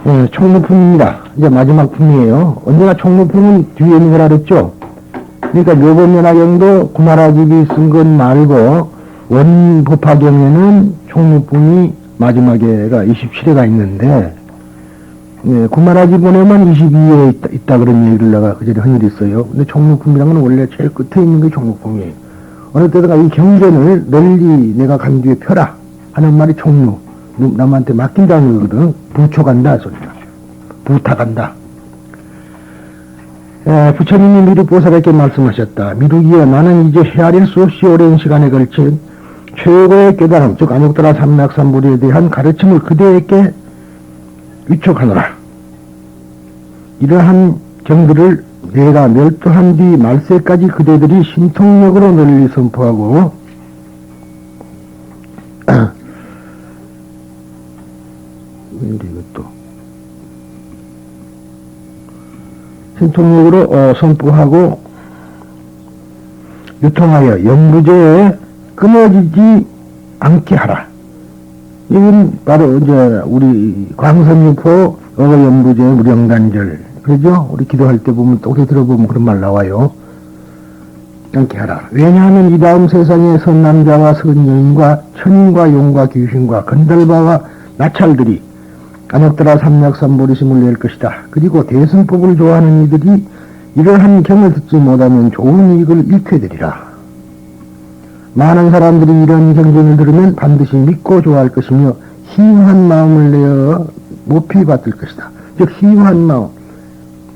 네, 총무품입니다. 이제 마지막 품이에요. 언제나 총무품은 뒤에 있는 거라 그랬죠? 그러니까 요번 연화경도 구마라집이 쓴 것 말고 원법화경에는 총무품이 마지막에가 27회가 있는데, 네, 구마라집본에만 22회 있다 그런 얘기를 내가 그전에 한 일이 있어요. 근데 총무품이란 건 원래 제일 끝에 있는 게 총무품이에요. 어느 때다가 이 경전을 널리 내가 간 뒤에 펴라 하는 말이 총무. 남한테 맡긴다는 거거든. 부초간다 소리다. 부탁한다. 부처님이 미륵보살에게 말씀하셨다. 미륵이여, 나는 이제 헤아릴 수 없이 오랜 시간에 걸친 최고의 깨달음, 즉 안욕더라 삼맥삼불에 대한 가르침을 그대에게 위촉하노라. 이러한 경들을 내가 멸도한 뒤 말세까지 그대들이 신통력으로 널리 선포하고 이것도 신통력으로 선포하고 유통하여 영부제에 끊어지지 않게 하라. 이건 바로 이제 우리 광선유포 영부제 무령단절, 그러죠? 우리 기도할 때 보면 또 들어보면 그런 말 나와요. 않게 하라. 왜냐하면 이 다음 세상에 선남자와 선여인과 천인과 용과 귀신과 건달바와 나찰들이 안욕더라 삼맥삼보리심을 낼 것이다. 그리고 대승법을 좋아하는 이들이 이러한 경을 듣지 못하면 좋은 이익을 잃게 되리라. 많은 사람들이 이런 경전을 들으면 반드시 믿고 좋아할 것이며 희유한 마음을 내어 높이 받을 것이다. 즉 희유한 마음,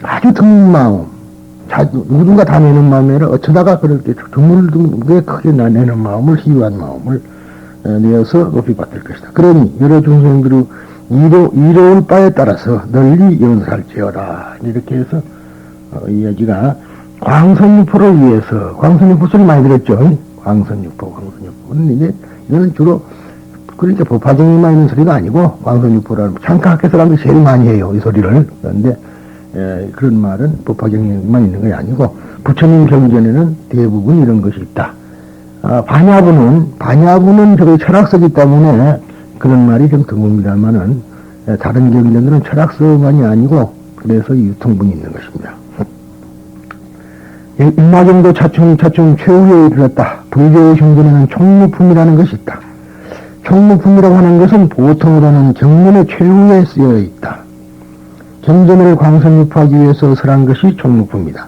아주 드문 마음, 누군가 다 내는 마음이 아니라 어쩌다가 그렇게 드물게 크게 내는 마음을, 희유한 마음을 내어서 높이 받을 것이다. 그러니 여러 중생들의 이로울 바에 따라서 널리 연설할지어다. 이렇게 해서 이야기가 광선유포를 위해서, 광선유포 소리 많이 들었죠? 광선유포. 근데 이거는 주로 그러니까 법화경에만 있는 소리가 아니고 광선유포라는 창가학교 사람들이 제일 많이 해요, 이 소리를. 그런데 그런 말은 법화경에만 있는 것이 아니고 부처님 경전에는 대부분 이런 것이 있다. 반야부는 저기 철학서기 때문에 그런 말이 좀 드뭅니다만은 다른 경전들은 철학서만이 아니고 그래서 유통분이 있는 것입니다. 인마경도 차츰 최후에 이르렀다. 불교의 경전에는 총무품이라는 것이 있다. 총무품이라고 하는 것은 보통으로는 경문의 최후에 쓰여 있다. 경전을 광선유포하기 위해서 설한 것이 총무품이다.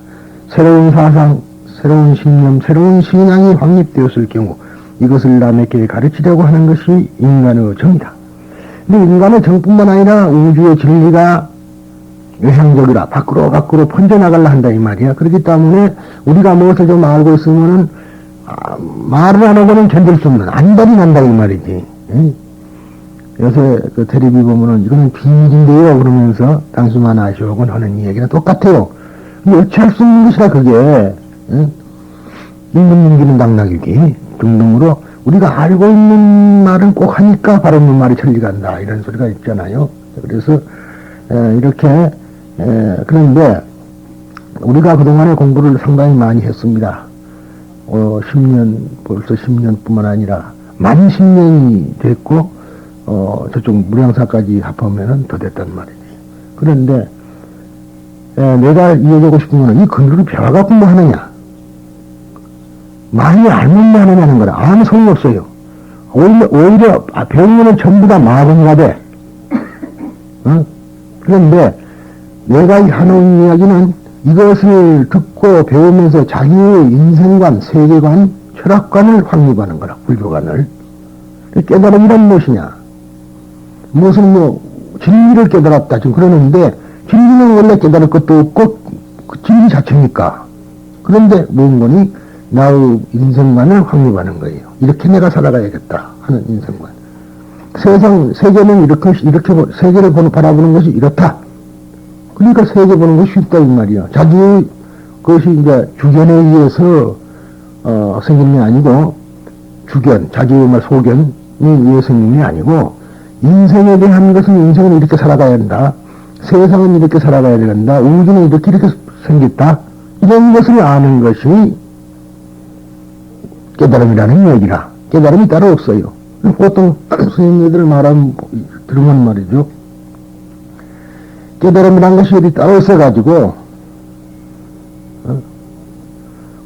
새로운 사상, 새로운 신념, 새로운 신앙이 확립되었을 경우 이것을 남에게 가르치려고 하는 것이 인간의 정이다. 근데 인간의 정뿐만 아니라 우주의 진리가 외향적이라 밖으로 번져나가려 한다 이 말이야. 그렇기 때문에 우리가 무엇을 좀 알고 있으면은 말을 안 하고는 견딜 수 없는 안달이 난다 이 말이지. 요새 그 텔레비 보면은 이거는 비밀인데요 그러면서 당수만 아시오곤 하는 이야기랑 똑같아요. 근데 어찌할 수 없는 것이라 그게. 임금 넘기는 당나귀기 등등으로 우리가 알고 있는 말은 꼭 하니까 바로 있는 말이 천리간다 이런 소리가 있잖아요. 그래서 이렇게 그런데 우리가 그동안에 공부를 상당히 많이 했습니다. 10년 벌써 10년뿐만 아니라 만 10년이 됐고 저쪽 무량사까지 합하면은 더 됐단 말이지. 그런데 내가 이야기하고 싶은 거는 이 근거를 배워갖고 뭐 하느냐, 많이 알면 하느냐는 거라. 아무 소용없어요. 오히려 배우면은 전부 다 마구니가 돼. 그런데 내가 하는 이야기는 이것을 듣고 배우면서 자기의 인생관, 세계관, 철학관을 확립하는 거라. 불교관을. 깨달음이란 무엇이냐, 무슨 진리를 깨달았다 지금 그러는데 진리는 원래 깨달을 것도 없고 그 진리 자체니까. 그런데 뭔가니 나의 인생관을 확립하는 거예요. 이렇게 내가 살아가야겠다 하는 인생관. 세계는 이렇게 세계를 바라보는 것이 이렇다. 그러니까 세계 보는 것이 쉽다 이 말이야. 자기의 것이 이제 주견에 의해서 생기는 게 아니고 주견, 자기의 말 소견에 의해 생기는 게 아니고 인생에 대한 것은 인생은 이렇게 살아가야 한다. 세상은 이렇게 살아가야 된다. 우주는 이렇게 생겼다. 이런 것을 아는 것이 깨달음이라는 얘기라. 깨달음이 따로 없어요. 보통 스님들 말하면 들으면 말이죠. 깨달음이란 것이 어디 따로 있어가지고,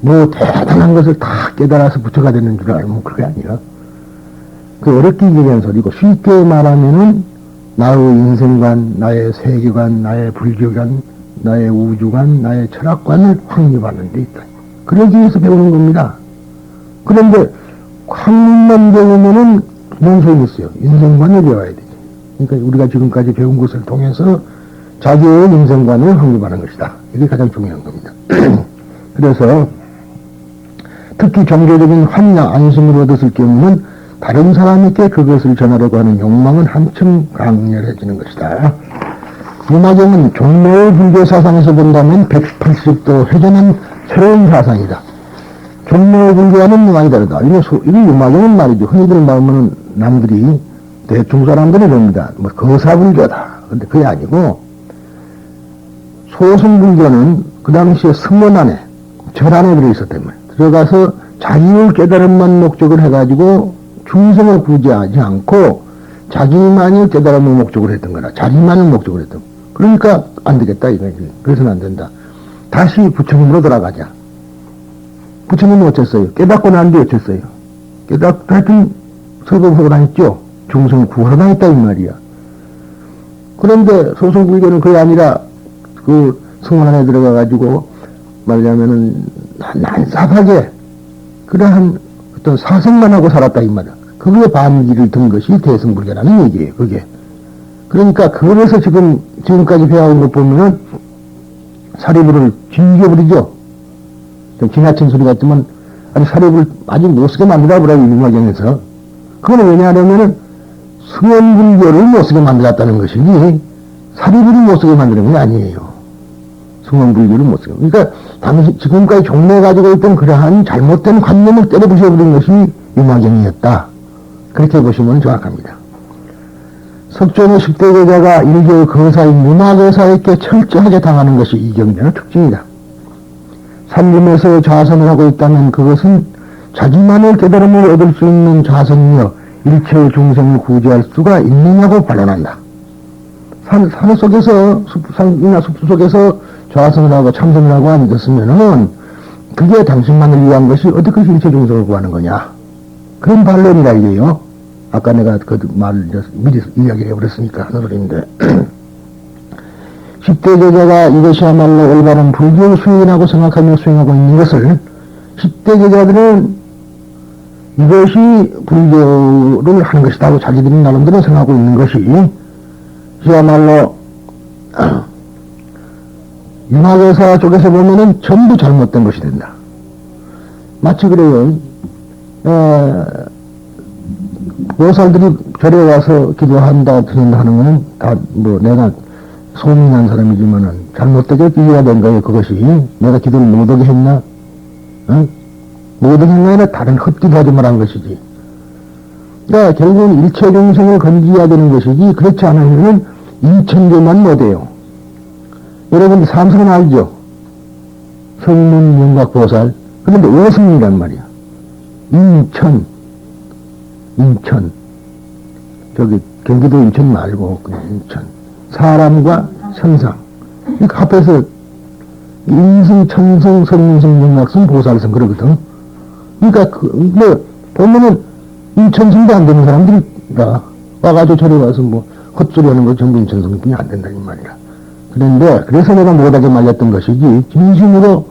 뭐 대단한 것을 다 깨달아서 부처가 되는 줄 알면 그게 아니라, 그 어렵게 얘기하는 소리고, 쉽게 말하면은, 나의 인생관, 나의 세계관, 나의 불교관, 나의 우주관, 나의 철학관을 확립하는 데 있다. 그러기 위해서 배우는 겁니다. 그런데, 학문만 배우면은 뭔 소용이 있어요? 인생관을 배워야 되지. 그러니까 우리가 지금까지 배운 것을 통해서 자기의 인생관을 확립하는 것이다. 이게 가장 중요한 겁니다. 그래서 특히 종교적인 환나 안심을 얻었을 경우는 다른 사람에게 그것을 전하려고 하는 욕망은 한층 강렬해지는 것이다. 유마경은 종묘의 불교 사상에서 본다면 180도 회전한 새로운 사상이다. 종묘의 불교와는 많이 다르다. 이게 유마경은 말이죠. 흔히들 말하면 남들이 대충 사람들이 봅니다. 뭐 거사불교다. 근데 그게 아니고 소승불교는 그 당시에 승원 안에 절 안에 들어있었단 말이에요. 들어가서 자기의 깨달음만 목적을 해가지고 중생을 구제하지 않고 자기만이 깨달음을 목적으로 했던 거라. 자기만을 목적으로 했던 거라. 그러니까 안 되겠다 이거지. 그래서는 안 된다. 다시 부처님으로 돌아가자. 부처님은 어쨌어요? 깨닫고 난 뒤에 어쨌어요? 깨닫고 하여튼 설법하고 다녔죠? 중생을 구하러 다녔다 이 말이야. 그런데 소승불교는 그게 아니라 그 성원 안에 들어가가지고 말하자면은 난삽하게 그러한 어떤 사생만 하고 살았다 이 말이야. 그게 반기를 든 것이 대승불교라는 얘기예요. 그게. 그러니까 그래서 지금까지 배워온 것 보면은 사리부를 즐겨버리죠. 좀 지나친 소리 같지만 아니 사리부를 아주 못쓰게 만들어버려요. 유마경에서. 그건 왜냐하면은 승원불교를 못쓰게 만들었다는 것이니 사리부를 못쓰게 만드는 게 아니에요. 승원불교를 못쓰게. 그러니까 당시 지금까지 종래 가지고 있던 그러한 잘못된 관념을 때려 부셔버린 것이 유마경이었다. 그렇게 보시면 정확합니다. 석존의 10대 제자가 일개의 거사인 문화거사에게 철저하게 당하는 것이 이 경전의 특징이다. 산림에서 좌선을 하고 있다면 그것은 자기만의 깨달음을 얻을 수 있는 좌선이며 일체의 중생을 구제할 수가 있느냐고 반론한다. 산 속에서, 산이나 숲 속에서 좌선을 하고 참선을 하고 앉았으면은 그게 당신만을 위한 것이 어떻게 일체 중생을 구하는 거냐. 그런 반론이라 이게요. 아까 내가 그 말을 미리 이야기를 해버렸으니까 하는 소리인데. 10대 제자가 이것이야말로 올바른 불교 수행이라고 생각하며 수행하고 있는 것을 10대 제자들은 이것이 불교를 하는 것이다 하고 자기들이 나름대로 생각하고 있는 것이 그야말로 윤화교사 쪽에서 보면은 전부 잘못된 것이 된다. 마치 그래요. 보살들이 절에 와서 기도한다, 드린다 하는 거는 다, 뭐, 내가 소문난 사람이지만은 잘못되게 이해가 된 거예요, 그것이. 내가 기도를 못하게 했나? 응? 못하게 했나? 아니라 다른 헛기도 하지 말한 것이지. 그러니까 결국은 일체 중생을 건지해야 되는 것이지, 그렇지 않으면 인천교만 못해요. 여러분, 삼성은 알죠? 성문, 영각, 보살. 그런데 오승이란 말이야. 인천. 저기, 경기도 인천 말고, 그냥 인천. 사람과 천상. 그러니까 합해서 인승, 천승, 성승, 영락승, 보살승 그러거든. 그러니까 뭐 보면은 인천승도 안 되는 사람들이다. 와가지고 저리 와서 뭐 헛소리 하는 거 전부 인천승뿐이 안 된다 이 말이야. 그런데 그래서 내가 못하게 말렸던 것이지 진심으로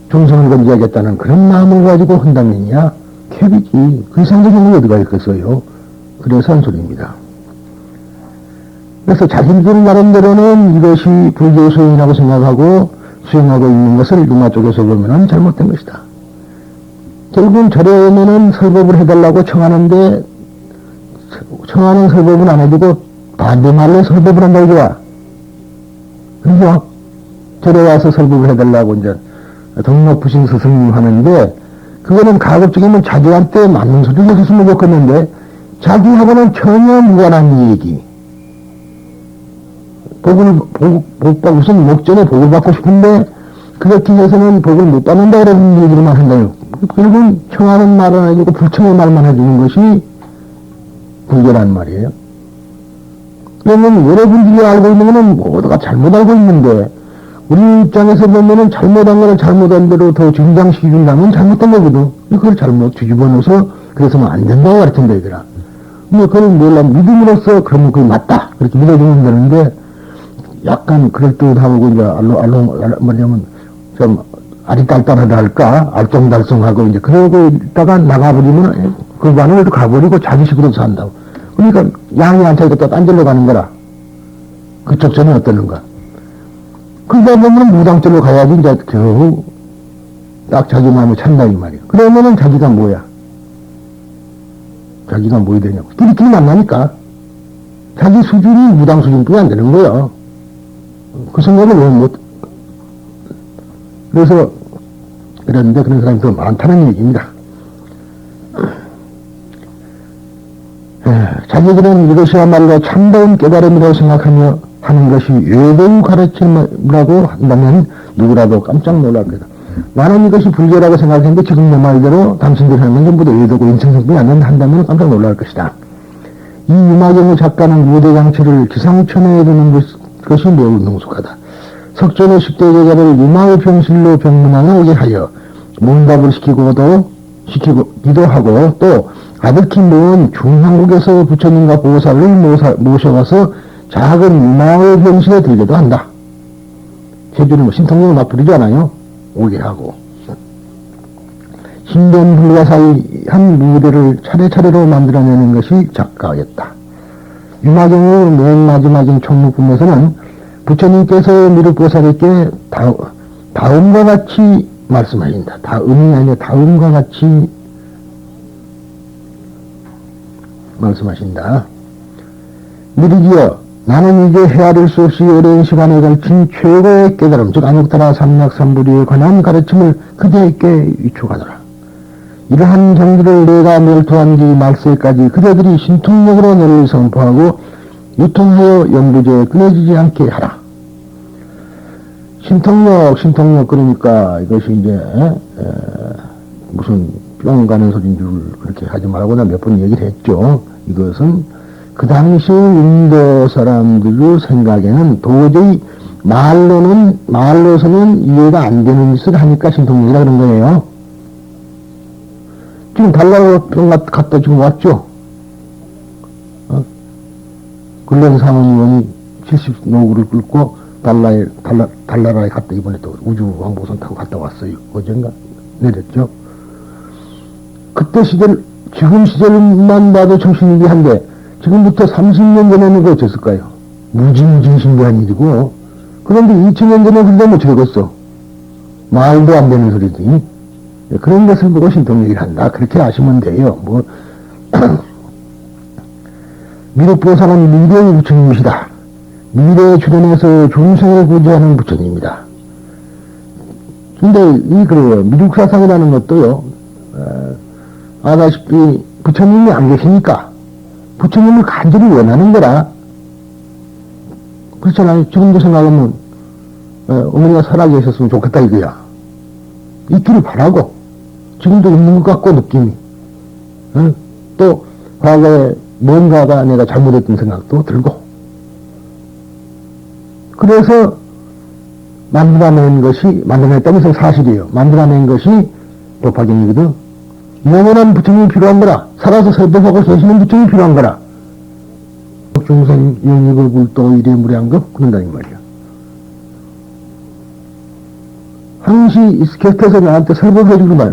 중생을 건져야겠다는 그런 마음을 가지고 한다면야 캡이지. 그 이상적인 게 어디가 있겠어요. 그래서 한 소리입니다. 그래서 자신들 나름대로는 이것이 불교 수행이라고 생각하고 수행하고 있는 것을 융화 쪽에서 보면은 잘못된 것이다. 결국은 절에 오면은 설법을 해달라고 청하는데 청하는 설법은 안 해주고 반대말로 설법을 한다 이거야. 그죠? 절에 와서 설법을 해달라고 이제 덕 높으신 스승님 하는데 그거는 가급적이면 자기한테 맞는 소리를 해줬으면 좋겠는데 자기하고는 전혀 무관한 얘기. 무슨 목전에 복을 받고 싶은데, 그렇게 해서는 복을 못 받는다, 그런 얘기를만 한다요. 결국은 청하는 말은 아니고 불청의 말만 해주는 것이 불교란 말이에요. 그러면 여러분들이 알고 있는 거는 모두가 잘못 알고 있는데, 우리 입장에서 보면은 잘못한 거는 잘못한 대로 더 증강시켜준다면 잘못된 거거든. 그걸 잘못 뒤집어 놓어서 그래서는 안 된다고 가르친다 이거라. 근데 그걸 몰라 믿음으로써 그러면 그게 맞다. 그렇게 믿어주면 되는데, 약간 그럴듯하고 이제 뭐냐면 좀 아리딸딸하다 할까? 알쏭달쏭하고 이제 그러고 있다가 나가버리면 그 반을 또 가버리고 자기식으로 산다고. 그러니까 양이 안 차니까 또 딴 데로 가는 거라. 그쪽 전에 어떠는가. 그러다 보면 무당절로 가야지 이제 겨우 딱 자기 마음에 찬다 이 말이야. 그러면은 자기가 뭐야? 자기가 뭐 되냐고. 끼리끼리 만나니까 자기 수준이 무당 수준뿐이 안 되는 거야. 그 생각을 왜 못, 그래서 그런데 그런 사람이 더 많다는 얘기입니다. 자기들은 이것이야말로 참다운 깨달음이라고 생각하며 하는 것이 외도의 가르침이라고 한다면 누구라도 깜짝 놀랄 거다. 나는 이것이 불교라고 생각했는데 지금 내 말대로 당신들이 하는 건 전부 다 외도고 인생성분이 안 한다면 깜짝 놀랄 것이다. 이 유마경의 작가는 무대장치를 기상천외에 두는 것이 매우 능숙하다. 석전의 10대 제자를 유마의 병실로 병문안에 오게 하여 문답을 시키기도 하고 또 아득히 모은 중한국에서 부처님과 보살을 모셔와서 작은 유마의 병실에 들게도 한다. 제주는 뭐 신통력을 막 부리잖아요. 오게 하고. 신변불가사의한 무대를 차례차례로 만들어내는 것이 작가였다. 유마경의 맨 마지막인 총무품에서는 부처님께서 미륵보살에게 다음과 같이 말씀하신다. 다음이 아니라 다음과 같이 말씀하신다. 미륵이여, 나는 이제 헤아릴 수 없이 오랜 시간에 걸친 최고의 깨달음, 즉 안욕타라 삼락삼부리에 관한 가르침을 그대에게 위촉하노라. 이러한 정기를 내가 멸토한 뒤 말세까지 그대들이 신통력으로 너를 선포하고 유통하여 연부제에 끊어지지 않게 하라. 신통력 그러니까 이것이 이제 무슨 뿅 가는 소리인 줄 그렇게 하지 말고 나 몇 번 얘기를 했죠. 이것은 그 당시 인도 사람들 생각에는 도저히 말로서는 이해가 안 되는 짓을 하니까 신통력이라 그런 거예요. 지금 달라병 갔다 지금 왔죠? 근래 상원의원이 70노구를 끌고 달나라에 갔다 이번에 또 우주왕복선 타고 갔다 왔어요. 어젠가 내렸죠? 그때 시절, 지금 시절만 봐도 정신이한데 지금부터 30년 전에는 그거 어땠을까요? 무진신비한 일이고, 그런데 2000년 전에 그런데 뭐 적었어. 말도 안 되는 소리지. 그런 것을 보고 신통력을 한다. 그렇게 아시면 돼요. 뭐, 미륵보살은 미래의 부처님이시다. 미래에 출현해서 중생을 구제하는 부처님이다. 근데 미륵사상이라는 것도요, 아다시피 부처님이 안 계시니까 부처님을 간절히 원하는 거라. 그렇잖아요. 지금도 생각하면 어머니가 살아계셨으면 좋겠다 이거야. 있기를 바라고 지금도 있는 것 같고 느낌이. 또 과거에 뭔가가 내가 잘못했던 생각도 들고. 그래서 만들어낸 것이 사실이에요. 만들어낸 것이 법화경이거든. 영원한 부처님이 필요한 거라. 살아서 설법하고 계시는 부처님이 필요한 거라. 중생 영익을 굴도 이래 무량급 그런다는 말이야. 항시 곁에서 나한테 설법해 주는 말.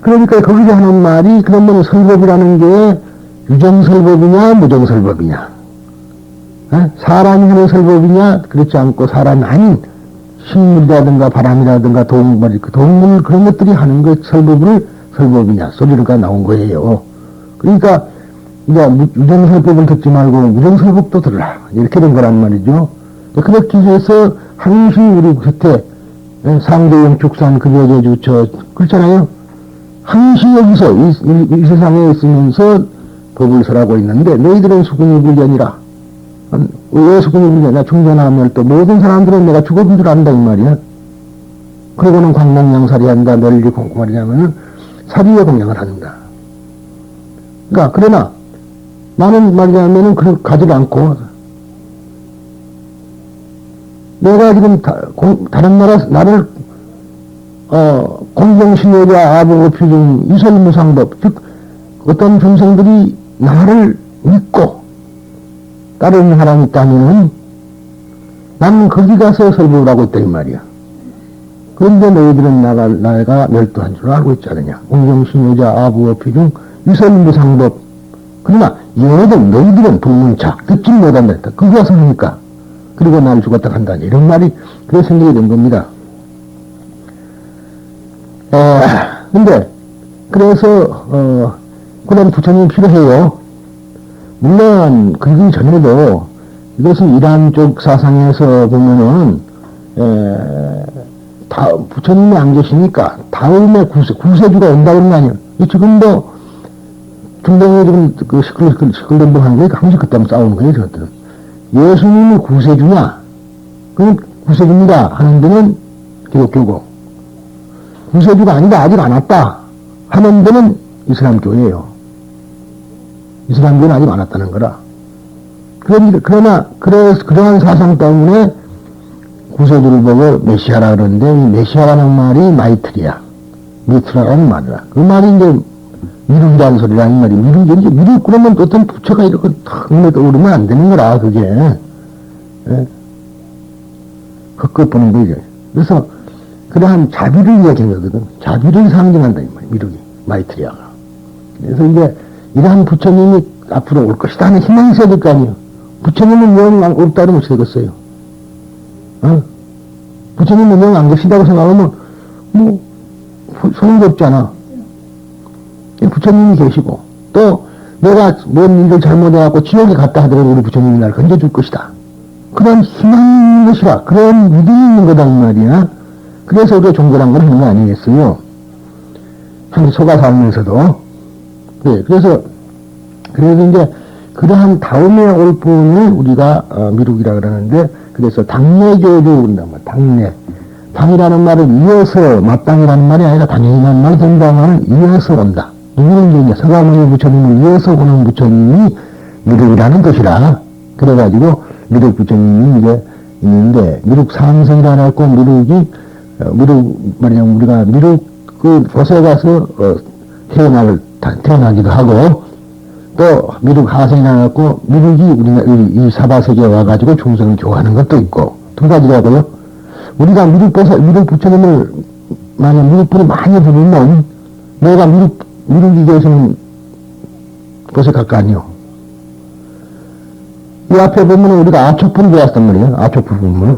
그러니까 거기서 하는 말이 그러면 설법이라는 게 유정설법이냐 무정설법이냐. 사람이 하는 설법이냐 그렇지 않고 사람이 아닌 식물이라든가 바람이라든가 동물 그런 것들이 하는 것 설법이냐 소리가 나온 거예요. 그러니까 이제 유정설법을 듣지 말고 무정설법도 들으라 이렇게 된 거란 말이죠. 그렇게 해서 항시 우리 곁에 상대영 축산 급여제주 그렇잖아요. 항시 여기서 이 세상에 있으면서 법을 설하고 있는데 너희들은 수군이 불견이라. 왜 수군이 불견이냐. 중전하면 또 모든 사람들은 내가 죽어본 줄 안다 이 말이야. 그러고는 광명양살이 한다. 널리 공공하냐면은 사리의 공양을 한다. 그러니까 그러나 나는 말하자면은 가지 않고 내가 지금 다른 나를, 공경신여자 아보고 표준 이설무상법, 즉, 어떤 중생들이 나를 믿고 따르는 사람이 있다면은 나는 거기 가서 설법을 하고 있다, 이 말이야. 그런데 너희들은 나가 멸도한 줄 알고 있지 않느냐. 공경신여자 아부어 피중 유설무상법. 그러나 너희들은 불문차 듣지 못한다 했다. 거기 가서 하니까. 그리고 나를 죽었다 간다. 이런 말이 그래 생각이 된 겁니다. 근데 그래서 그런 부처님이 필요해요. 물론 그러기 전에도 이것은 이란 쪽 사상에서 보면은 부처님이 안 계시니까 다음에 구세주가 온다 그런 거 아니에요. 지금도 중동에 지금 그 시끌벅 하는 게 항상 그때 싸우는 거예요, 저것들은. 예수님이 구세주냐? 그럼 구세주입니다 하는 데는 기독교고, 구세주가 아니다, 아직 안 왔다 하는 데는 이슬람교예요. 이슬람교는 아직 안 왔다는 거라. 그러나 그러한 사상 때문에 구세주를 보고 메시아라 그러는데, 이 메시아라는 말이 마이트리야. 미트라라는 말이라. 그 말이 이제 미륵이라는 소리라는 말이. 미륵 그러면 어떤 부처가 이렇게 탁 눈에 떠오르면 안 되는 거라, 그게. 예? 헛것 보는 거지. 그래서 그러한 자비를 이야기하는 거거든. 자비를 상징한다, 이 말이야, 미륵이. 마이트리아가. 그래서 이제 이러한 부처님이 앞으로 올 것이다 하는 희망이 있어야 될 거 아니에요. 부처님은 영 없다면 어떻게 되겠어요? 부처님은 영 안 계시다고 생각하면 소용이 없잖아. 부처님이 계시고, 또 내가 뭔 일을 잘못해갖고 지옥에 갔다 하더라도 우리 부처님이 나를 건져줄 것이다. 그런 희망이 있는 것이라, 그런 믿음이 있는 거다, 이 말이야. 그래서 우리가 종교란 걸 하는 거 아니겠어요? 참 속아서 알면서도. 네, 그래서 이제 그러한 다음에 올 분을 우리가 미륵이라 그러는데, 그래서 당내교주 그런단 말이야. 당내. 당이라는 말은 이어서, 마땅이라는 말이 아니라 당연이라는 말이 된다면 이어서 온다. 누구는 이제 서가모니 부처님을 이어서 오는 부처님이 미륵이라는 것이라. 그래가지고 미륵 부처님이 이제 있는데, 미륵 상승이라 했고, 미륵 말이냐면 우리가 미륵 그 곳에 가서 태어나기도 하고, 또 미륵 하생이라 했고, 미륵이 우리가 이 사바세계에 와가지고 중생을 교화하는 것도 있고, 두 가지라고요. 우리가 미륵 부처님을 만약 미륵불을 많이 부르면 내가 미륵이 계시는 곳에 갈 거 아니요. 이 앞에 보면 우리가 아초불을 배웠단 말이에요. 아초불 보면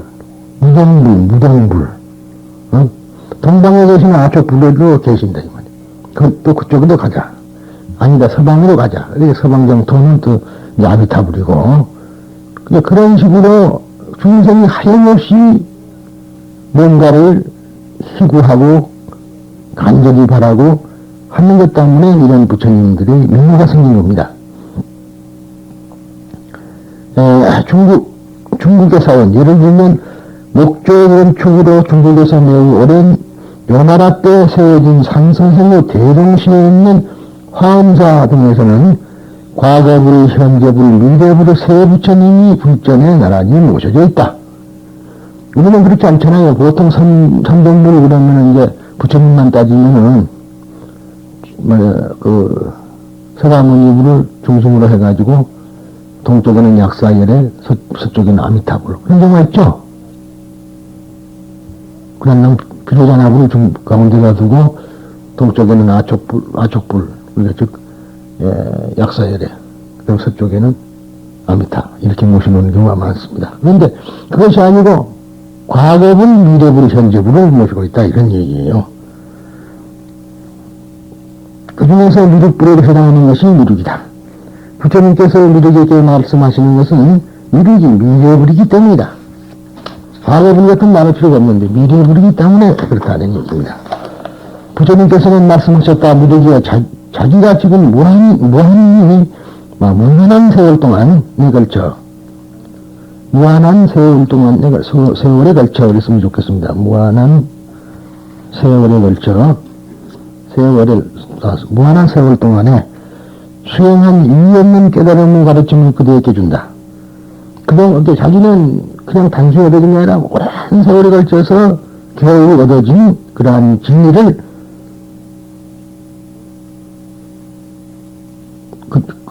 무동불. 동방에 계시는 아초불에도 계신다 이 말이에요. 또 그쪽으로 가자. 아니다, 서방으로 가자. 서방정토는 또 이제 아미타불이고. 그런 식으로 중생이 하염없이 뭔가를 희구하고 간절히 바라고 하는 것 때문에 이런 부처님들의 명예가 생긴 겁니다. 중국에서 온, 예를 들면 목조건축으로 중국에서 매우 오랜 요나라 때 세워진 상선생의 대동시에 있는 화엄사 등에서는 과거불, 현재불, 미래불의 세 부처님이 불전에 나란히 모셔져 있다. 우리는 그렇지 않잖아요. 보통 삼동불 그러면 이제 부처님만 따지면은 서가모니불을 중심으로 해가지고 동쪽에는 약사열에 서쪽에는 아미타불 그런 경우가 있죠. 그냥 비로자나불을 가운데다 두고 동쪽에는 아촉불 그러니까 즉 약사열에 그럼 서쪽에는 아미타 이렇게 모셔놓는 경우가 많습니다. 그런데 그것이 아니고 과거불, 미래불, 현재불을 모시고 있다 이런 얘기예요. 그 중에서 미륵불에 해당하는 것이 미륵이다. 부처님께서 미륵에게 말씀하시는 것은 미륵이 미래불이기 때문이다. 과거불 같은 말할 필요가 없는데 미래불이기 때문에 그렇다는 얘기입니다. 부처님께서는 말씀하셨다. 미륵이 자기가 지금 무한한 세월 동안에 걸쳐 무한한 세월 동안에 세월에 걸쳐 그랬으면 좋겠습니다. 무한한 세월에 걸쳐 무한한 세월 동안에 수행한 이유 없는 깨달음을 가르침을 그대에게 준다. 자기는 그냥 단순히 얻어진 게 아니라 오랜 세월에 걸쳐서 겨우 얻어진 그러한 진리를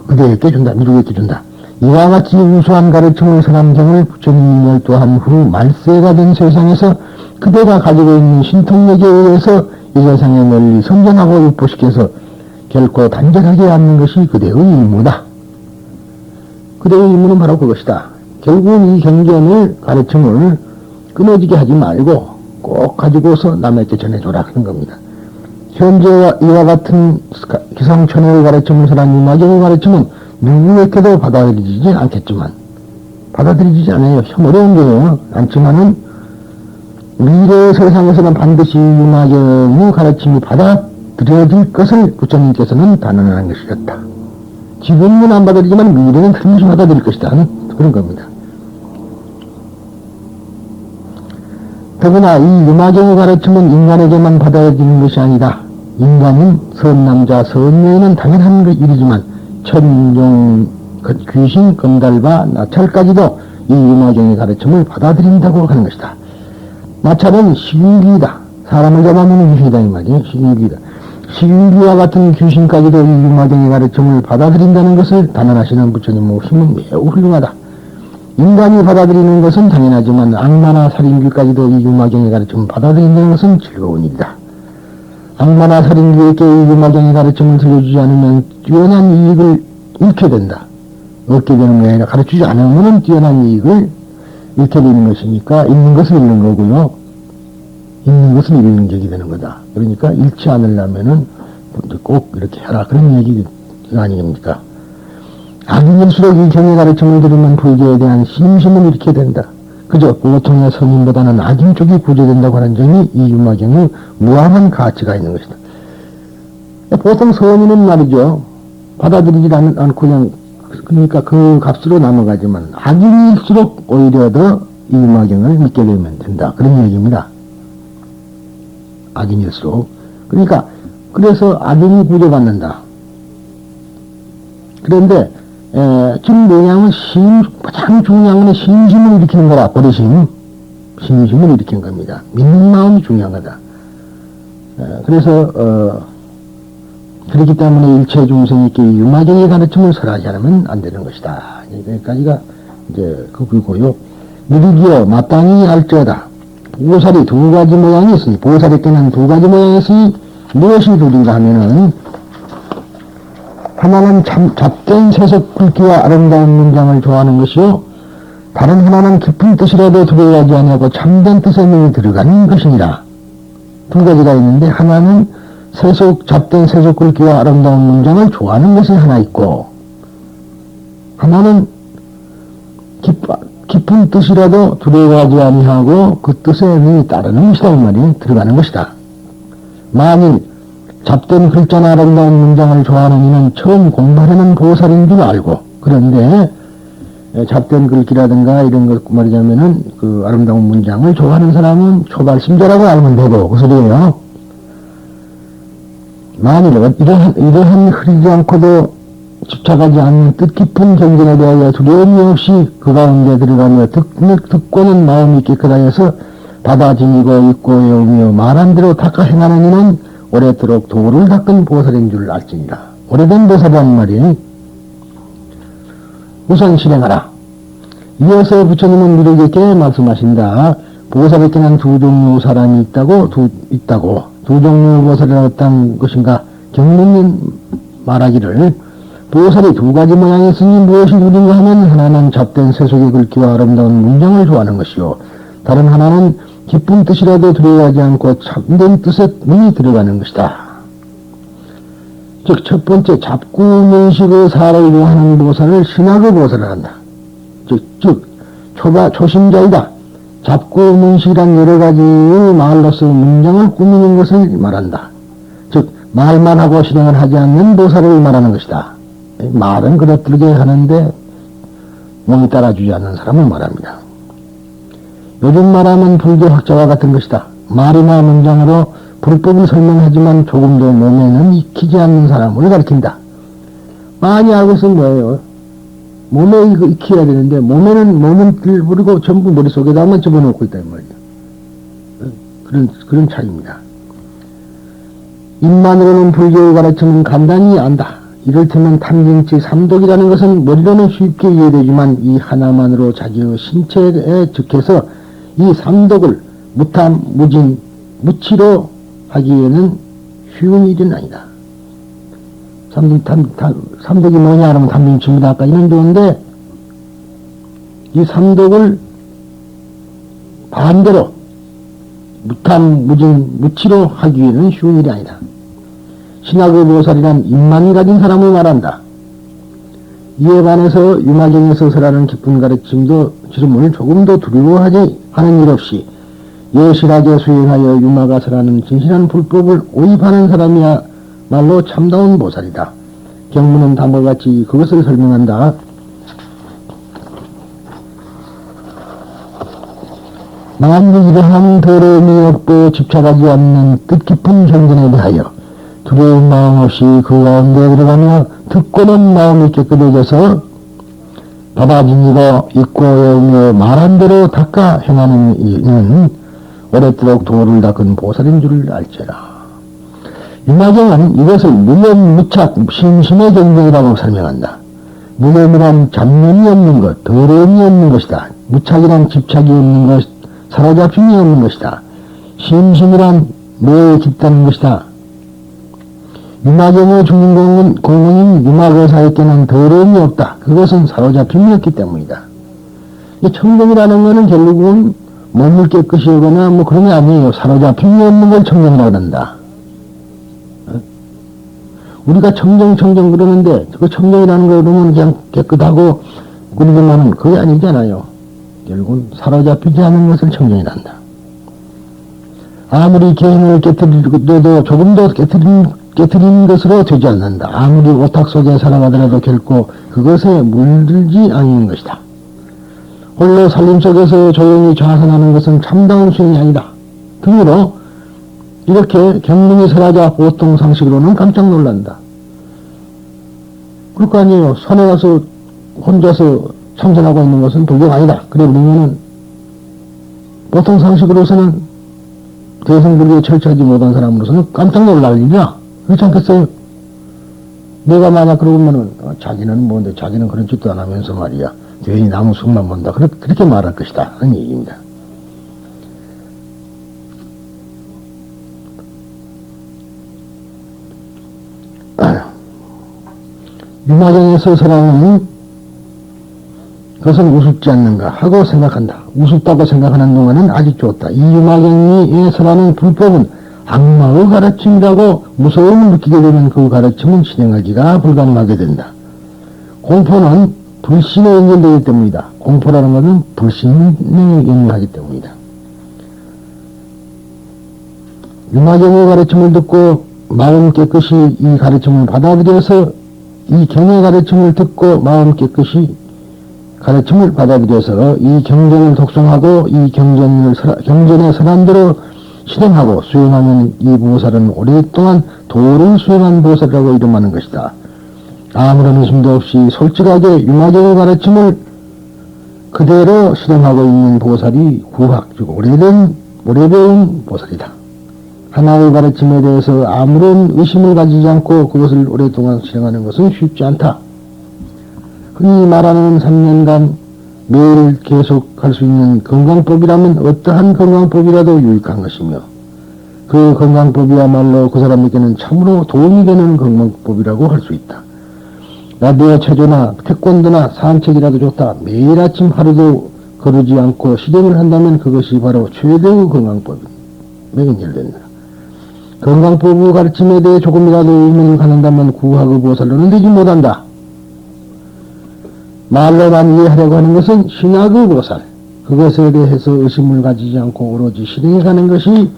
그대에게 준다, 누구에게 준다. 이와 같이 우수한 가르침을 선함경을 부처님이 열도한 후 말세가 된 세상에서 그대가 가지고 있는 신통력에 의해서 이 세상에 널리 선전하고 유포시켜서 결코 단절하게 하는 것이 그대의 임무다. 그대의 임무는 바로 그것이다. 결국은 이 경전을 가르침을 끊어지게 하지 말고 꼭 가지고서 남에게 전해줘라 그런 겁니다. 현재 이와 같은 기상천외의 가르침을 선한 이마경의 가르침은 누구에게도 받아들이지 않겠지만, 받아들이지 않아요. 참 어려운 게요. 않지만은 미래의 세상에서는 반드시 이마경의 가르침이 받아들여질 것을 부처님께서는 단언한 것이었다. 지금은 안 받아들이지만 미래는 틀림없이 받아들일 것이다. 그런 겁니다. 더구나 이 유마경의 가르침은 인간에게만 받아들이는 것이 아니다. 인간은 선남자, 선녀에는 당연한 일이지만 천종, 귀신, 건달바, 나찰까지도 이 유마경의 가르침을 받아들인다고 하는 것이다. 나찰은 식인귀이다. 사람을 잡아먹는 귀신이다 이 말이에요. 식인귀이다. 식인귀와 같은 귀신까지도 이 유마경의 가르침을 받아들인다는 것을 단언하시는 부처님의 힘은 매우 훌륭하다. 인간이 받아들이는 것은 당연하지만 악마나 살인귀까지도 이 유마경의 가르침을 받아들인다는 것은 즐거운 일이다. 악마나 살인귀에게 이 유마경의 가르침을 들려주지 않으면 뛰어난 이익을 잃게 된다. 얻게 되는 게 아니라 가르치지 않으면 뛰어난 이익을 잃게 되는 것이니까 잃는 것을 잃는 거고요. 잃는 것을 잃는 격이 되는 거다. 그러니까 잃지 않으려면은 꼭 이렇게 해라. 그런 얘기가 아니겠습니까? 악인일수록 이 경의 가르침을 들으면 불교에 대한 신심을 잃게 된다. 그저 보통의 선인보다는 악인 쪽이 구제된다고 하는 점이 이 유마경의 무한한 가치가 있는 것이다. 보통 선인은 말이죠. 받아들이지 않고 그냥 그러니까 그 값으로 넘어가지만 악인일수록 오히려 더 이 유마경을 믿게 되면 된다. 그런 얘기입니다. 악인일수록. 그러니까 그래서 악인이 구제받는다. 그런데 지금 뭐냐면 가장 중요한 건 신심을 일으키는 거라. 버리심. 신심을 일으키는 겁니다. 믿는 마음이 중요한 거다. 그래서 그렇기 때문에 일체 중생에게 유마경의 가르침을 설하지 않으면 안 되는 것이다. 여기까지가 이제 그거고요. 누리기여 마땅히 알지어다. 보살이 두 가지 모양이 있으니, 보살에게는 두 가지 모양이 있으니 무엇이 둘인가 하면은 하나는 잡된 세속 굵기와 아름다운 문장을 좋아하는 것이요, 다른 하나는 깊은 뜻이라도 두려워하지 아니하고 참된 뜻에 눈이 들어가는 것이니라. 두 가지가 있는데 하나는 잡된 세속 굵기와 아름다운 문장을 좋아하는 것이 하나 있고, 하나는 깊은 뜻이라도 두려워하지 아니하고 그 뜻에 눈이 따르는 것이다. 이 말이 들어가는 것이다. 만일 잡된 글자나 아름다운 문장을 좋아하는 이는 처음 공부하려는 보살인 줄 알고, 그런데 잡된 글귀라든가 이런 것 말이자면은 그 아름다운 문장을 좋아하는 사람은 초발심자라고 알면 되고 그 소리예요. 만일 이러한 흐리지 않고도 집착하지 않는 뜻깊은 경전에 대하여 두려움이 없이 그 가운데 들어가며 듣고는 마음이 깨끗하여서 받아 지니고 읽고 외우며 말한 대로 닦아 행하는 이는 오래도록 도를 닦은 보살인 줄 알지니라. 오래된 보살이란 말이 우선 실행하라. 이어서 부처님은 우리에게 말씀하신다. 보살에게는 두 종류 사람이 있다고 두 종류 보살이 어떤 것인가 경문인 말하기를 보살이 두 가지 모양이 있으니 무엇이 둘인가 하면 하나는 잡된 세속의 글귀와 아름다운 문장을 좋아하는 것이요, 다른 하나는 깊은 뜻이라도 두려워하지 않고 참된 뜻에 눈이 들어가는 것이다. 즉 첫 번째 잡구문식의 사를 좋아하는 보살을 신학의 보살을 한다. 즉 초심자이다. 잡구문식이란 여러 가지의 말로서 문장을 꾸미는 것을 말한다. 즉 말만 하고 실행을 하지 않는 보살을 말하는 것이다. 말은 그렇게 하는데 몸이 따라주지 않는 사람을 말합니다. 요즘 말하면 불교 학자와 같은 것이다. 말이나 문장으로 불법을 설명하지만 조금도 몸에는 익히지 않는 사람을 가리킨다. 많이 알고 있으면 뭐예요? 몸에 이거 익혀야 되는데, 몸은 버리고 전부 머릿속에다만 집어넣고 있다, 이 말이야. 그런 차이입니다. 입만으로는 불교의 가르침은 간단히 안다. 이를테면 탐진치 삼독이라는 것은 머리로는 쉽게 이해되지만 이 하나만으로 자기의 신체에 즉해서 이 삼독을 무탐, 무진, 무치로 하기에는 쉬운 일은 아니다. 삼독이 뭐냐 하면 탐진치입니다. 아까 이런 좋은데 이 삼독을 반대로 무탐, 무진, 무치로 하기에는 쉬운 일이 아니다. 신학의 보살이란 입만이 가진 사람을 말한다. 이에 반해서 유마경에서 설하는 깊은 가르침도 지름을 조금도 두려워하지 하는 일 없이 여실하게 수행하여 유마가 설하는 진실한 불법을 오입하는 사람이야말로 참다운 보살이다. 경문은 다음과 같이 그것을 설명한다. 만일 이러한 더러움이 없고 집착하지 않는 뜻깊은 경전에 대하여 두려운 마음 없이 그 가운데 들어가며 듣고는 마음이 깨끗해져서 받아들이고 잊고 외우며 말한 대로 닦아 행하는 이는 오랫도록 도를 닦은 보살인 줄 알지라. 유마경은 이것을 무념, 무착, 심심의 경전이라고 설명한다. 무념이란 잡념이 없는 것, 더러움이 없는 것이다. 무착이란 집착이 없는 것, 사로잡힘이 없는 것이다. 심심이란 뇌에 깊다는 것이다. 유마경의 주인공인 유마거사에게는 더러움이 없다. 그것은 사로잡힘이 없기 때문이다. 이 청정이라는 것은 결국은 몸을 깨끗이 하거나 뭐 그런 게 아니에요. 사로잡힘이 없는 걸 청정이라고 한다. 우리가 청정 그러는데 그 청정이라는 거 그러면 그냥 깨끗하고 그러지만은 그게 아니잖아요. 결국은 사로잡히지 않은 것을 청정이란다. 아무리 개인을 깨뜨리도 조금도 깨뜨린 것으로 되지 않는다. 아무리 오탁 속에 살아가더라도 결코 그것에 물들지 않는 것이다. 홀로 살림 속에서 조용히 좌선하는 것은 참다운 수행이 아니다. 등으로 이렇게 경륜이 설하자 보통 상식으로는 깜짝 놀란다. 그럴 거 아니에요. 산에 가서 혼자서 참선하고 있는 것은 불교가 아니다. 그래 그러면은 보통 상식으로서는 대승불교에 철저하지 못한 사람으로서는 깜짝 놀랄 일이야. 그렇지 않겠어요? 내가 만약 그러면은 자기는 뭔데 자기는 그런 짓도 안 하면서 말이야. 괜히 나무 숲만 본다. 그렇게 말할 것이다. 하는 얘기입니다. 유마경에서 설하는 그것은 우습지 않는가 하고 생각한다. 우습다고 생각하는 동안은 아주 좋다. 이 유마경이 설하는 불법은 악마의 가르침이라고 무서움을 느끼게 되면 그 가르침은 실행하기가 불가능하게 된다. 공포는 불신에 연결되기 때문이다. 공포라는 것은 불신에 연결하기 때문이다. 유마경의 가르침을 듣고 마음 깨끗이 이 가르침을 받아들여서 이 경의 가르침을 듣고 마음 깨끗이 가르침을 받아들여서 이 경전을 독송하고 이 경전의 설한대로 실행하고 수행하면 이 보살은 오랫동안 도를 수행한 보살이라고 이름하는 것이다. 아무런 의심도 없이 솔직하게 유마경의 가르침을 그대로 실행하고 있는 보살이 구학, 즉 오래 배운 보살이다. 하나의 가르침에 대해서 아무런 의심을 가지지 않고 그것을 오랫동안 실행하는 것은 쉽지 않다. 흔히 말하는 3년간 매일 계속할 수 있는 건강법이라면 어떠한 건강법이라도 유익한 것이며 그 건강법이야말로 그 사람에게는 참으로 도움이 되는 건강법이라고 할 수 있다. 라디오 체조나 태권도나 산책이라도 좋다. 매일 아침 하루도 거르지 않고 실행을 한다면 그것이 바로 최대의 건강법에 연결된다. 건강법의 가르침에 대해 조금이라도 의문을 갖는다면 구학의 보살로는 되지 못한다. 말로만 이해하려고 하는 것은 신학의 보살. 그것에 대해서 의심을 가지지 않고 오로지 실행해 가는 것이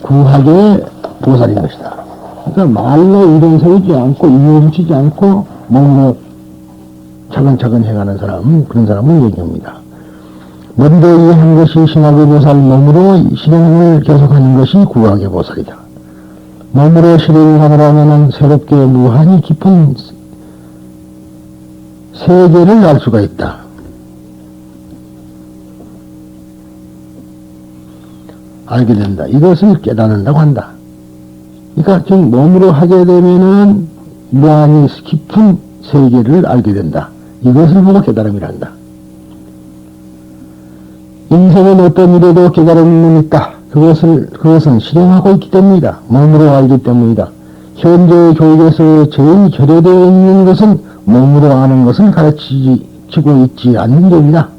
구학의 보살인 것이다. 그러니까 말로 이론 세우지 않고 이해 붙이지 않고 뭔가 차근차근 해가는 사람, 그런 사람을 얘기합니다. 먼저 이해한 것이 신학의 보살, 몸으로 실행을 계속하는 것이 구학의 보살이다. 몸으로 실행을 하느라면 새롭게 무한히 깊은 세계를 알 수가 있다. 알게 된다. 이것을 깨닫는다고 한다. 그러니까 즉 몸으로 하게 되면은 무한히 깊은 세계를 알게 된다. 이것을 보고 깨달음이라 한다. 인생은 어떤 일에도 깨달음은 있다. 그것은 실행하고 있기 때문이다. 몸으로 알기 때문이다. 현재 교육에서 제일 결여되어 있는 것은 몸으로 아는 것을 가르치고 있지 않는 점이다.